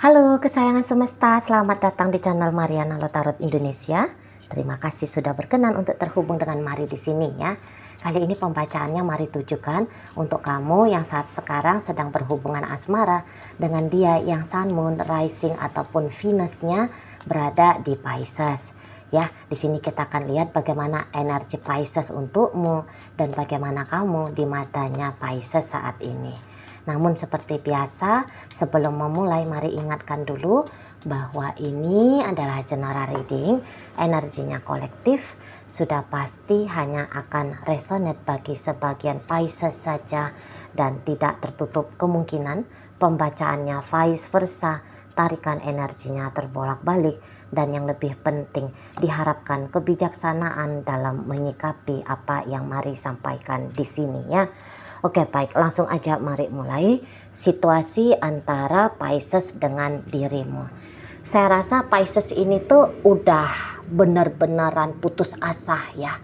Halo kesayangan semesta, selamat datang di channel Mariana Lotarot Indonesia. Terima kasih sudah berkenan untuk terhubung dengan Mari di sini ya. Kali ini pembacaannya Mari tujukan untuk kamu yang saat sekarang sedang berhubungan asmara dengan dia yang Sun, Moon, Rising ataupun Venusnya berada di Pisces. Ya, di sini kita akan lihat bagaimana energi Pisces untukmu dan bagaimana kamu di matanya Pisces saat ini. Namun seperti biasa, sebelum memulai mari ingatkan dulu bahwa ini adalah general reading, energinya kolektif, sudah pasti hanya akan resonate bagi sebagian Pisces saja dan tidak tertutup kemungkinan pembacaannya vice versa, tarikan energinya terbolak-balik dan yang lebih penting diharapkan kebijaksanaan dalam menyikapi apa yang mari sampaikan di sini ya. Oke baik, langsung aja mari mulai situasi antara Pisces dengan dirimu. Saya rasa Pisces ini tuh udah bener-beneran putus asa ya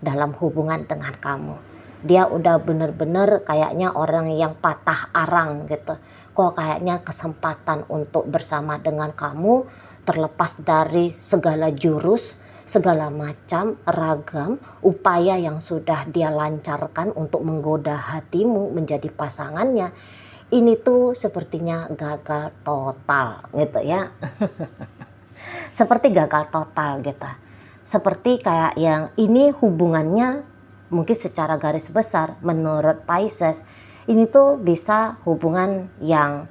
dalam hubungan dengan kamu. Dia udah bener-bener kayaknya orang yang patah arang gitu. Kok kayaknya kesempatan untuk bersama dengan kamu terlepas dari segala jurus, segala macam ragam upaya yang sudah dia lancarkan untuk menggoda hatimu menjadi pasangannya, ini tuh sepertinya gagal total gitu ya. Seperti gagal total gitu, seperti kayak yang ini hubungannya mungkin secara garis besar menurut Pisces ini tuh bisa hubungan yang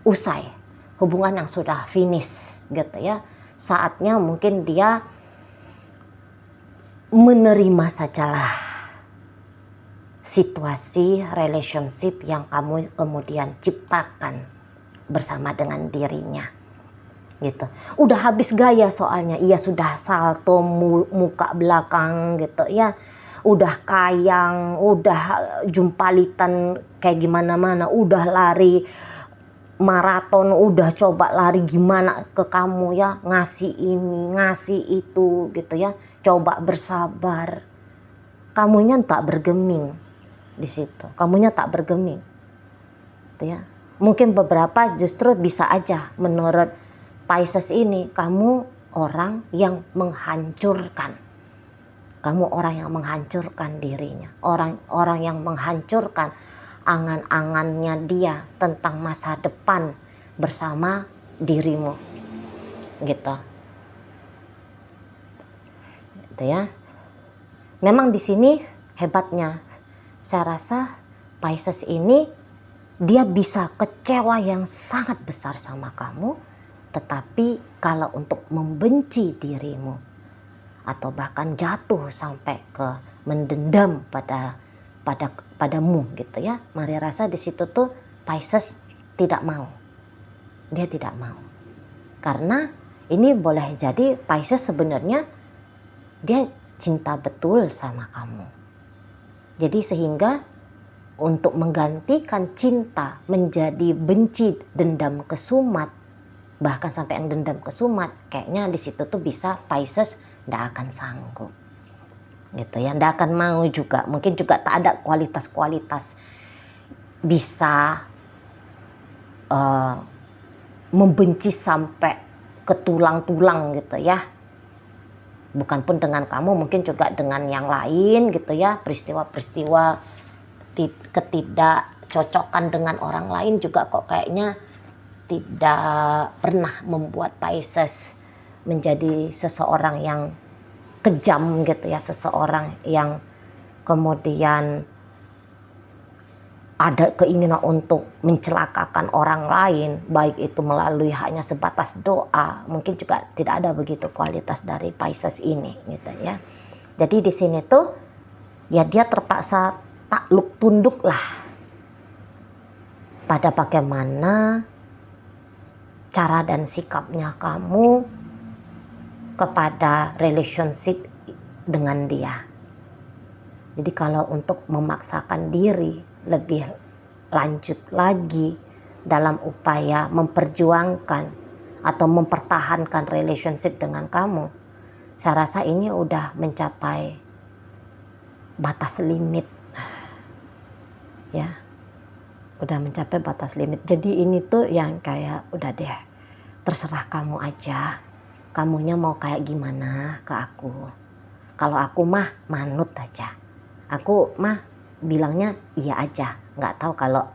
usai, hubungan yang sudah finish gitu ya. Saatnya mungkin dia menerima sajalah situasi relationship yang kamu kemudian ciptakan bersama dengan dirinya gitu. Udah habis gaya soalnya, ia sudah salto muka belakang gitu ya, udah kayang, udah jumpalitan kayak gimana-mana, udah lari maraton, udah coba lari gimana ke kamu ya, ngasih ini ngasih itu gitu ya, coba bersabar, kamunya tak bergeming di situ, kamunya tak bergeming gitu ya. Mungkin beberapa justru bisa aja menurut Pisces ini kamu orang yang menghancurkan, kamu orang yang menghancurkan dirinya, orang yang menghancurkan angan-angannya dia tentang masa depan bersama dirimu gitu ya. Memang di sini hebatnya, saya rasa Pisces ini dia bisa kecewa yang sangat besar sama kamu, tetapi kalau untuk membenci dirimu atau bahkan jatuh sampai ke mendendam padamu gitu ya, Mari rasa di situ tuh Pisces tidak mau, dia tidak mau, karena ini boleh jadi Pisces sebenarnya dia cinta betul sama kamu. Jadi sehingga untuk menggantikan cinta menjadi benci, dendam kesumat, bahkan sampai yang dendam kesumat, kayaknya di situ tuh bisa Pisces tidak akan sanggup gitu ya, ndak akan mau juga, mungkin juga tak ada kualitas-kualitas bisa membenci sampai ke tulang-tulang gitu ya. Bukan pun dengan kamu, mungkin juga dengan yang lain gitu ya, peristiwa-peristiwa ketidakcocokan dengan orang lain juga kok kayaknya tidak pernah membuat Pisces menjadi seseorang yang kejam gitu ya, seseorang yang kemudian ada keinginan untuk mencelakakan orang lain, baik itu melalui hanya sebatas doa, mungkin juga tidak ada begitu kualitas dari Pisces ini gitu ya. Jadi di sini tuh ya dia terpaksa takluk tunduk lah pada bagaimana cara dan sikapnya kamu kepada relationship dengan dia. Jadi kalau untuk memaksakan diri lebih lanjut lagi dalam upaya memperjuangkan atau mempertahankan relationship dengan kamu, saya rasa ini udah mencapai batas limit ya. udah mencapai batas limit. Jadi ini tuh yang kayak udah deh, terserah kamu aja, kamunya mau kayak gimana ke aku. Kalau aku mah manut aja, aku mah bilangnya iya aja, nggak tahu kalau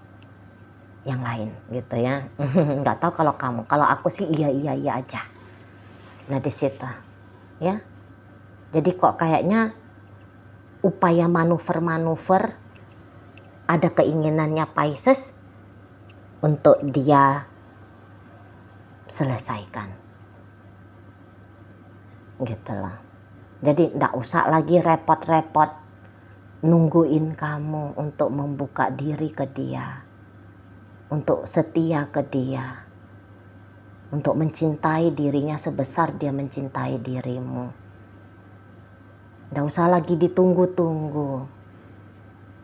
yang lain gitu ya. Nggak tahu kalau kamu, kalau aku sih iya aja. Nah di situ ya, jadi kok kayaknya upaya manuver ada keinginannya Pisces untuk dia selesaikan gitu loh. Jadi nggak usah lagi repot-repot nungguin kamu untuk membuka diri ke dia, untuk setia ke dia, untuk mencintai dirinya sebesar dia mencintai dirimu. Nggak usah lagi ditunggu-tunggu,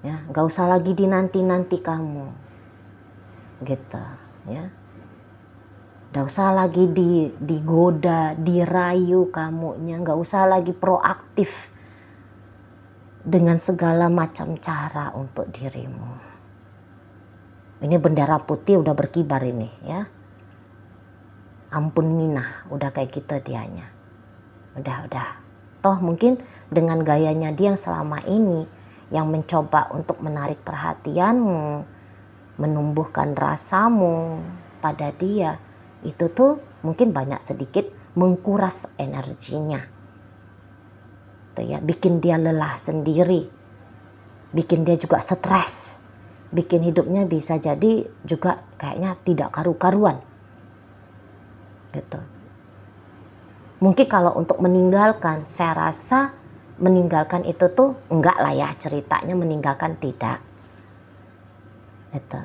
ya, nggak usah lagi dinanti-nanti kamu, gitu, ya. Nggak usah lagi digoda, dirayu kamunya, nggak usah lagi proaktif dengan segala macam cara untuk dirimu. Ini bendera putih udah berkibar ini ya. Ampun Minah, udah kayak gitu dianya. Udah. Toh mungkin dengan gayanya dia yang selama ini yang mencoba untuk menarik perhatianmu, menumbuhkan rasamu pada dia, itu tuh mungkin banyak sedikit mengkuras energinya. Tuh ya, bikin dia lelah sendiri, bikin dia juga stres, bikin hidupnya bisa jadi juga kayaknya tidak karu-karuan gitu. Mungkin kalau untuk meninggalkan, saya rasa meninggalkan itu tuh enggak lah ya, ceritanya meninggalkan tidak gitu.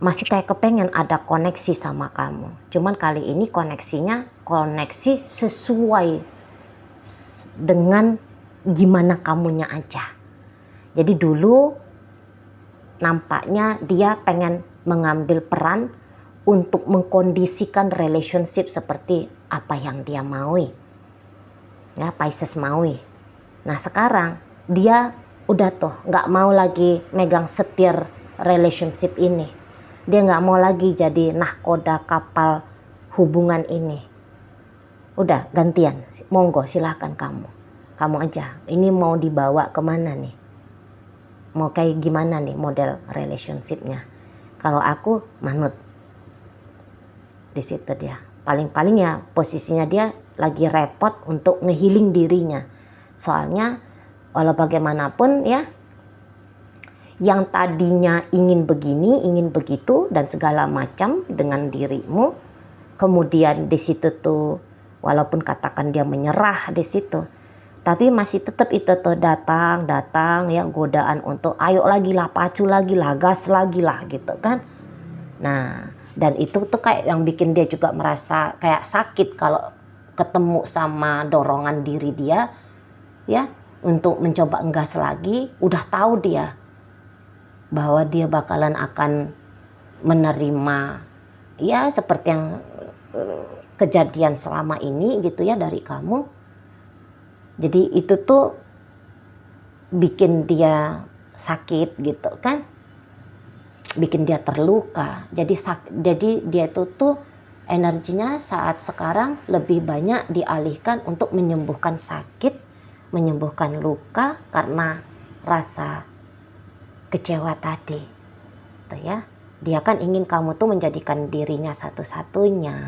Masih kayak kepengen ada koneksi sama kamu, cuman kali ini koneksi sesuai dengan gimana kamunya aja. Jadi dulu nampaknya dia pengen mengambil peran untuk mengkondisikan relationship seperti apa yang dia maui, ya, Pisces maui. Nah sekarang dia udah tuh nggak mau lagi megang setir relationship ini. Dia nggak mau lagi jadi nahkoda kapal hubungan ini. Udah gantian, monggo silahkan kamu aja. Ini mau dibawa kemana nih? Mau kayak gimana nih model relationshipnya? Kalau aku manut. Di situ dia. Paling-paling ya posisinya dia lagi repot untuk ngehealing dirinya. Soalnya walau bagaimanapun ya, yang tadinya ingin begini, ingin begitu dan segala macam dengan dirimu, kemudian di situ tuh walaupun katakan dia menyerah di situ, tapi masih tetap itu tuh datang ya godaan untuk ayo lagi lah, pacu lagi lah, gas lagi lah gitu kan. Nah dan itu tuh kayak yang bikin dia juga merasa kayak sakit kalau ketemu sama dorongan diri dia ya untuk mencoba ngegas lagi. Udah tahu dia bahwa dia bakalan akan menerima ya seperti yang kejadian selama ini gitu ya dari kamu. Jadi itu tuh bikin dia sakit gitu kan, bikin dia terluka. Jadi dia itu tuh energinya saat sekarang lebih banyak dialihkan untuk menyembuhkan sakit, menyembuhkan luka karena rasa kecewa tadi, tuh ya. Dia kan ingin kamu tuh menjadikan dirinya satu-satunya,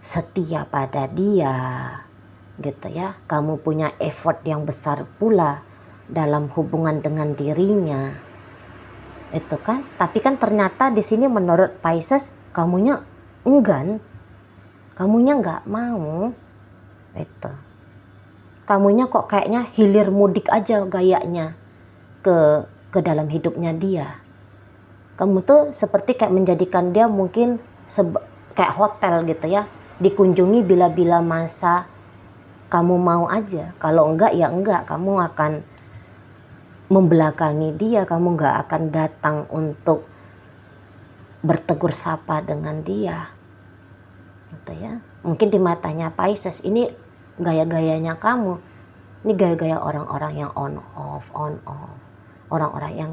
setia pada dia, gitu ya. Kamu punya effort yang besar pula dalam hubungan dengan dirinya, itu kan. Tapi kan ternyata di sini menurut Pisces kamunya enggan, kamunya nggak mau, itu. Kamunya kok kayaknya hilir mudik aja gayanya ke dalam hidupnya dia. Kamu tuh seperti kayak menjadikan dia mungkin kayak hotel gitu ya, dikunjungi bila-bila masa kamu mau aja. Kalau enggak ya enggak, kamu akan membelakangi dia, kamu nggak akan datang untuk bertegur sapa dengan dia gitu ya. Mungkin di matanya Pisces ini gaya-gayanya kamu, ini gaya-gaya orang-orang yang on off, orang-orang yang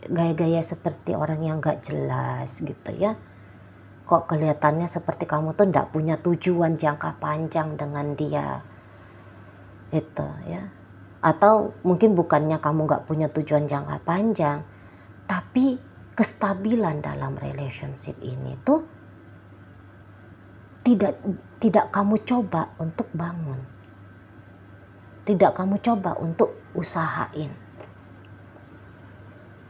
gaya-gaya seperti orang yang gak jelas gitu ya. Kok kelihatannya seperti kamu tuh nggak punya tujuan jangka panjang dengan dia itu ya. Atau mungkin bukannya kamu nggak punya tujuan jangka panjang, tapi kestabilan dalam relationship ini tuh tidak kamu coba untuk bangun, tidak kamu coba untuk usahain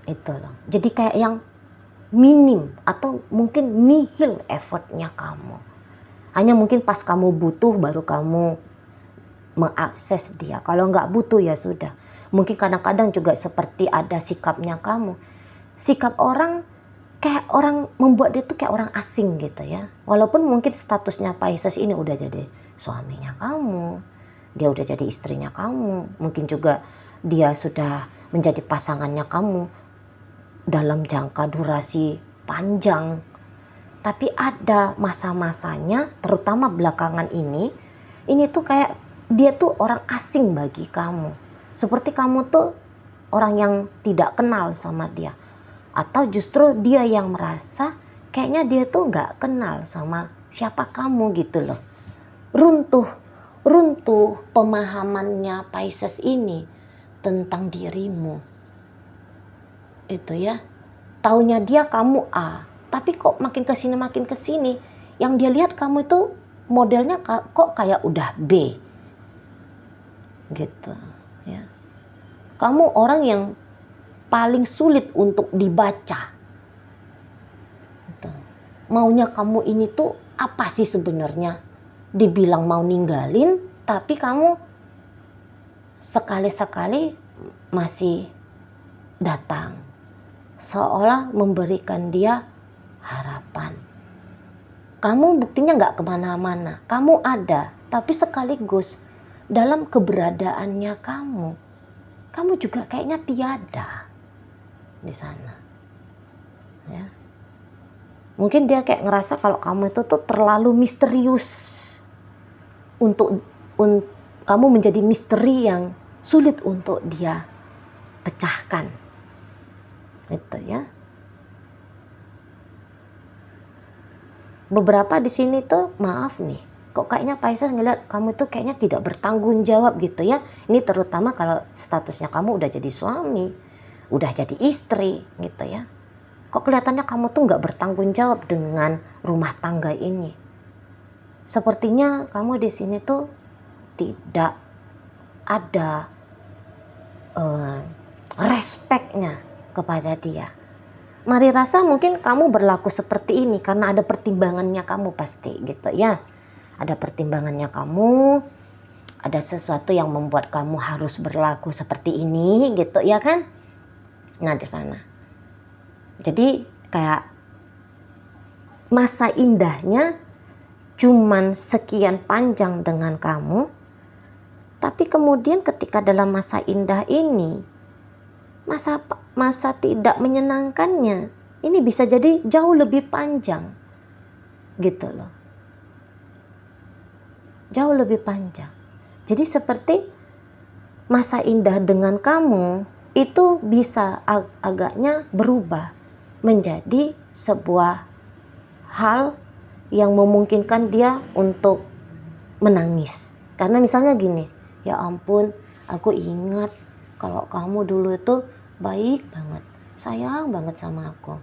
itu loh. Jadi kayak yang minim atau mungkin nihil effortnya kamu. Hanya mungkin pas kamu butuh baru kamu mengakses dia. Kalau nggak butuh ya sudah. Mungkin kadang-kadang juga seperti ada sikapnya kamu. Sikap orang kayak orang membuat dia tuh kayak orang asing gitu ya. Walaupun mungkin statusnya Pisces ini udah jadi suaminya kamu, dia udah jadi istrinya kamu, mungkin juga dia sudah menjadi pasangannya kamu dalam jangka durasi panjang. Tapi ada masa-masanya, terutama belakangan ini tuh kayak dia tuh orang asing bagi kamu. Seperti kamu tuh orang yang tidak kenal sama dia. Atau justru dia yang merasa kayaknya dia tuh gak kenal sama siapa kamu gitu loh. Runtuh pemahamannya Pisces ini tentang dirimu. Itu ya, taunya dia kamu A, tapi kok makin kesini yang dia lihat kamu itu modelnya kok kayak udah B gitu ya. Kamu orang yang paling sulit untuk dibaca gitu. Maunya kamu ini tuh apa sih sebenarnya? Dibilang mau ninggalin, tapi kamu sekali-sekali masih datang, seolah memberikan dia harapan. Kamu buktinya gak kemana-mana, kamu ada, tapi sekaligus dalam keberadaannya kamu juga kayaknya tiada di sana. Ya. Mungkin dia kayak ngerasa kalau kamu itu tuh terlalu misterius untuk kamu menjadi misteri yang sulit untuk dia pecahkan. Itu ya. Beberapa di sini tuh maaf nih, kok kayaknya Pisces ngeliat kamu tuh kayaknya tidak bertanggung jawab gitu ya. Ini terutama kalau statusnya kamu udah jadi suami, udah jadi istri gitu ya. Kok kelihatannya kamu tuh nggak bertanggung jawab dengan rumah tangga ini. Sepertinya kamu di sini tuh tidak ada respectnya kepada dia. Mari rasa mungkin kamu berlaku seperti ini karena ada pertimbangannya kamu pasti gitu ya. Ada pertimbangannya kamu, ada sesuatu yang membuat kamu harus berlaku seperti ini gitu ya kan. Nah di sana. Jadi kayak masa indahnya cuman sekian panjang dengan kamu. Tapi kemudian ketika dalam masa indah ini, masa tidak menyenangkannya, ini bisa jadi jauh lebih panjang. Gitu loh. Jauh lebih panjang. Jadi seperti masa indah dengan kamu itu bisa agaknya berubah menjadi sebuah hal yang memungkinkan dia untuk menangis. Karena misalnya gini, ya ampun, aku ingat kalau kamu dulu itu baik banget, sayang banget sama aku.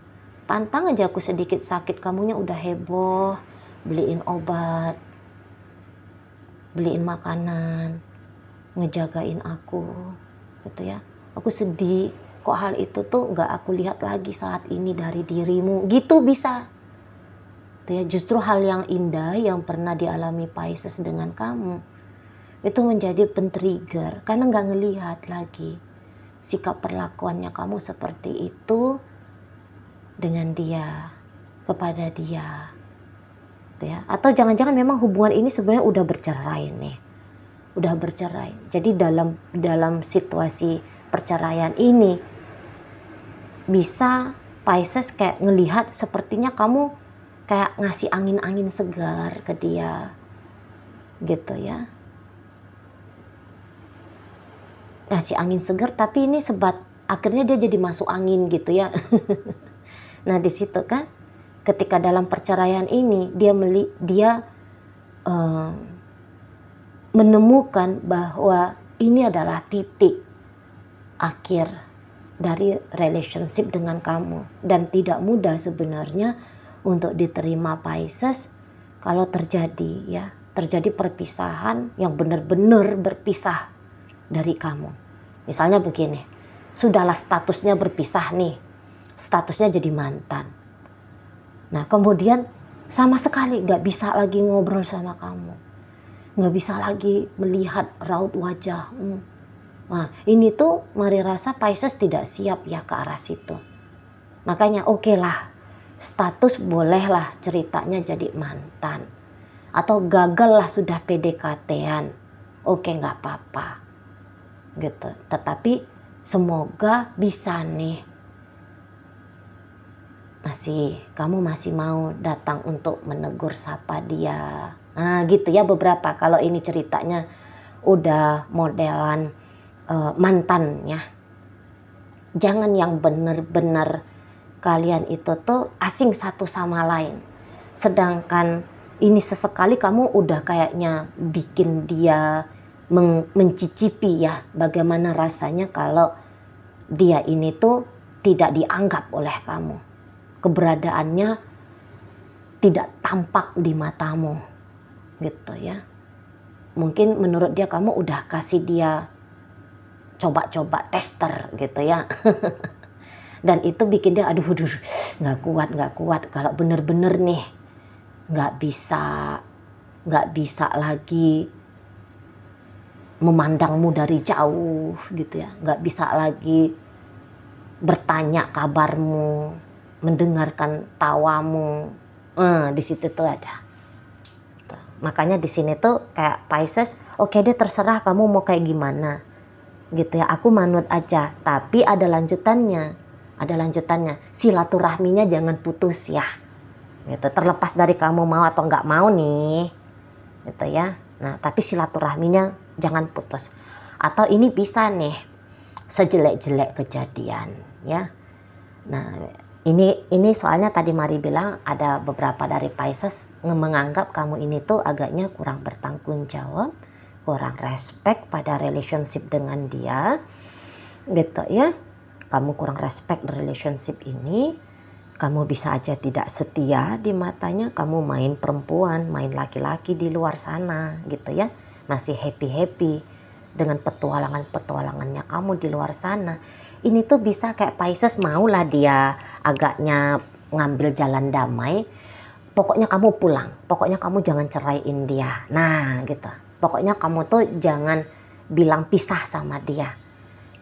Pantang aja aku sedikit sakit, kamunya udah heboh, beliin obat, beliin makanan, ngejagain aku, gitu ya. Aku sedih, kok hal itu tuh nggak aku lihat lagi saat ini dari dirimu, gitu bisa. Ya, justru hal yang indah yang pernah dialami Pisces dengan kamu itu menjadi pen-trigger karena nggak ngelihat lagi sikap perlakuannya kamu seperti itu dengan dia, kepada dia ya. Atau jangan-jangan memang hubungan ini sebenarnya udah bercerai nih, udah bercerai. Jadi dalam situasi perceraian ini bisa Pisces kayak ngelihat sepertinya kamu kayak ngasih angin-angin segar ke dia gitu ya. Ngasih angin segar, tapi ini akhirnya dia jadi masuk angin gitu ya. Nah di situ kan, ketika dalam perceraian ini dia menemukan bahwa ini adalah titik akhir dari relationship dengan kamu, dan tidak mudah sebenarnya untuk diterima Pisces kalau terjadi perpisahan yang benar-benar berpisah dari kamu. Misalnya begini, sudahlah statusnya berpisah nih, statusnya jadi mantan. Nah kemudian sama sekali nggak bisa lagi ngobrol sama kamu, nggak bisa lagi melihat raut wajahmu. Nah ini tuh Mari rasa Pisces tidak siap ya ke arah situ. Makanya oke lah, status bolehlah ceritanya jadi mantan, atau gagal lah sudah PDKT-an, oke nggak apa-apa gitu. Tetapi semoga bisa nih, kamu masih mau datang untuk menegur sapa dia. Nah gitu ya beberapa, kalau ini ceritanya udah modelan mantannya. Jangan yang bener-bener kalian itu tuh asing satu sama lain. Sedangkan ini sesekali kamu udah kayaknya bikin dia mencicipi ya bagaimana rasanya kalau dia ini tuh tidak dianggap oleh kamu. Keberadaannya tidak tampak di matamu gitu ya. Mungkin menurut dia kamu udah kasih dia coba-coba tester gitu ya. Dan itu bikin dia aduh nggak kuat kalau bener-bener nih nggak bisa lagi memandangmu dari jauh gitu ya, nggak bisa lagi bertanya kabarmu, mendengarkan tawamu. Di situ tuh ada. Makanya di sini tuh kayak Pisces, oke deh terserah kamu mau kayak gimana gitu ya, aku manut aja, tapi ada lanjutannya, silaturahminya jangan putus ya gitu, terlepas dari kamu mau atau nggak mau nih gitu ya. Nah tapi silaturahminya jangan putus. Atau ini bisa nih sejelek-jelek kejadian ya. Nah ini soalnya tadi Mari bilang ada beberapa dari Pisces menganggap kamu ini tuh agaknya kurang bertanggung jawab, kurang respect pada relationship dengan dia gitu ya. Kamu kurang respect relationship ini, kamu bisa aja tidak setia di matanya, kamu main perempuan, main laki-laki di luar sana gitu ya, masih happy dengan petualangannya kamu di luar sana. Ini tuh bisa kayak Pisces maulah dia agaknya ngambil jalan damai, pokoknya kamu pulang, pokoknya kamu jangan ceraiin dia, nah gitu. Pokoknya kamu tuh jangan bilang pisah sama dia.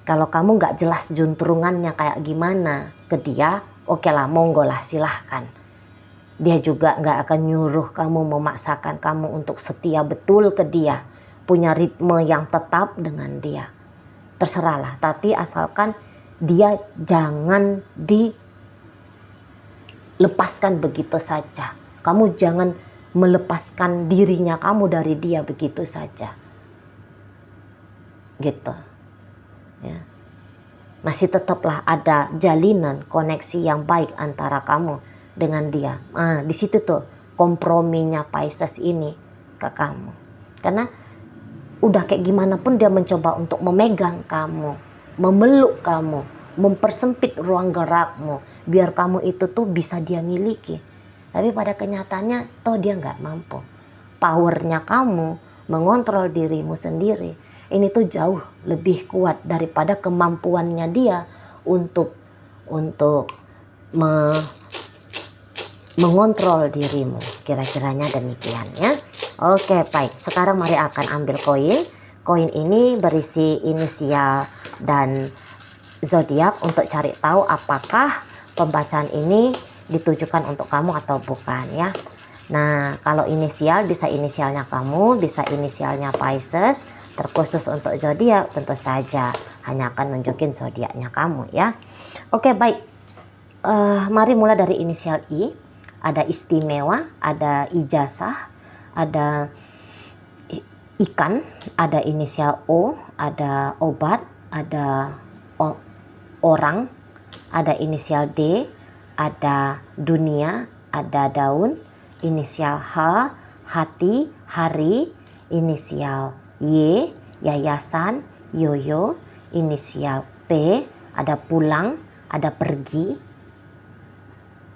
Kalau kamu nggak jelas juntrungannya kayak gimana ke dia, oke lah, monggo lah, silahkan. Dia juga nggak akan nyuruh kamu, memaksakan kamu untuk setia betul ke dia, punya ritme yang tetap dengan dia. Terserahlah, tapi asalkan dia jangan dilepaskan begitu saja. Kamu jangan melepaskan dirinya kamu dari dia begitu saja gitu ya. Masih tetaplah ada jalinan koneksi yang baik antara kamu dengan dia. Di situ tuh komprominya Pisces ini ke kamu, karena udah kayak gimana pun dia mencoba untuk memegang kamu, memeluk kamu, mempersempit ruang gerakmu biar kamu itu tuh bisa dia miliki. Tapi pada kenyataannya toh dia nggak mampu. Powernya kamu mengontrol dirimu sendiri ini tuh jauh lebih kuat daripada kemampuannya dia untuk mengontrol dirimu. Kira-kiranya demikian ya. Oke baik, sekarang Mari akan ambil koin. Koin ini berisi inisial dan zodiak untuk cari tahu apakah pembacaan ini ditujukan untuk kamu atau bukan ya. Nah kalau inisial bisa inisialnya kamu, bisa inisialnya Pisces. Terkhusus untuk zodiak tentu saja hanya akan nunjukin zodiaknya kamu ya. Oke baik, mari mulai dari inisial I. Ada istimewa, ada ijazah, ada ikan, ada inisial O, ada obat, ada orang, ada inisial D, ada dunia, ada daun, inisial H, hati, hari, inisial Y, yayasan, yoyo, inisial P, ada pulang, ada pergi.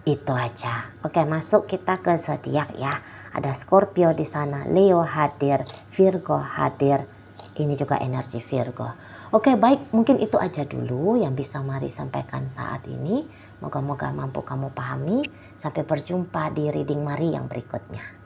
Itu aja. Oke, masuk kita ke zodiak ya. Ada Scorpio di sana, Leo hadir, Virgo hadir. Ini juga energi Virgo. Oke, baik, mungkin itu aja dulu yang bisa Mari sampaikan saat ini. Moga-moga mampu kamu pahami. Sampai berjumpa di reading Mari yang berikutnya.